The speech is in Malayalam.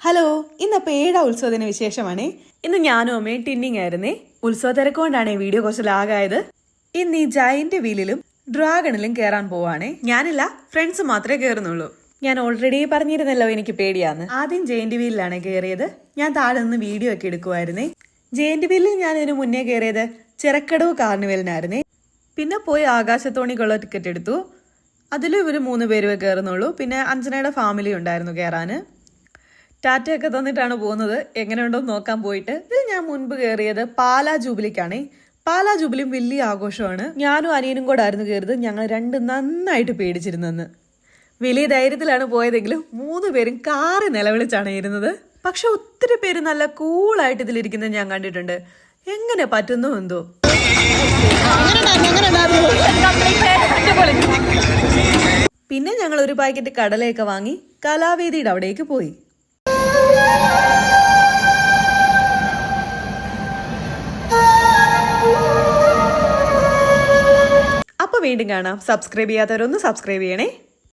ഹലോ, ഇന്നപ്പോൾ 7ാം ഉത്സവത്തിന് വിശേഷമാണ്. ഇന്ന് ഞാനും അമ്മയും ടിന്നിങ് ആയിരുന്നേ. ഉത്സവ തിരക്കുകൊണ്ടാണ് വീഡിയോ കുറച്ച് ലാഗായത്. ഇന്ന് ഈ ജയന്റ് വീലിലും ഡ്രാഗണിലും കയറാൻ പോവാണേ. ഞാനില്ല, ഫ്രണ്ട്സ് മാത്രമേ കയറുന്നുള്ളൂ. ഞാൻ ഓൾറെഡി പറഞ്ഞിരുന്നല്ലോ എനിക്ക് പേടിയാന്ന്. ആദ്യം ജയന്റ് വീലിലാണ് കയറിയത്. ഞാൻ താഴെ നിന്ന് വീഡിയോ ഒക്കെ എടുക്കുമായിരുന്നേ. ജയന്റ് വീലിൽ ഞാൻ ഇതിനു മുന്നേ കയറിയത് ചിറക്കടവ് കാർണിവലിനായിരുന്നേ. പിന്നെ പോയി ആകാശത്തോണിക്കുള്ള ടിക്കറ്റ് എടുത്തു. അതിലും ഇവർ 3 പേര് കയറുന്നുള്ളൂ. പിന്നെ അഞ്ജനയുടെ ഫാമിലി ഉണ്ടായിരുന്നു കയറാൻ. ടാറ്റയൊക്കെ തന്നിട്ടാണ് പോകുന്നത്. എങ്ങനെയുണ്ടോന്ന് നോക്കാൻ പോയിട്ട്. ഇതിൽ ഞാൻ മുൻപ് കയറിയത് പാലാ ജൂബിലിക്കാണേ. പാലാ ജൂബിലിയും വലിയ ആഘോഷമാണ്. ഞാനും അനിയനും കൂടെ ആയിരുന്നു കയറിയത്. ഞങ്ങൾ രണ്ടും നന്നായിട്ട് പേടിച്ചിരുന്നെന്ന്. വലിയ ധൈര്യത്തിലാണ് പോയതെങ്കിലും 3 പേരും കാറി നിലവിളിച്ചാണ് ഇരുന്നത്. പക്ഷെ ഒത്തിരി പേര് നല്ല കൂളായിട്ട് ഇതിലിരിക്കുന്നത് ഞാൻ കണ്ടിട്ടുണ്ട്. എങ്ങനെ പറ്റുന്നു എന്തോ. പിന്നെ ഞങ്ങൾ ഒരു പാക്കറ്റ് കടലയൊക്കെ വാങ്ങി കലാവേദിയുടെ അവിടേക്ക് പോയി. അപ്പൊ വീണ്ടും കാണാം. സബ്സ്ക്രൈബ് ചെയ്യാത്തവരൊന്ന് സബ്സ്ക്രൈബ് ചെയ്യണേ.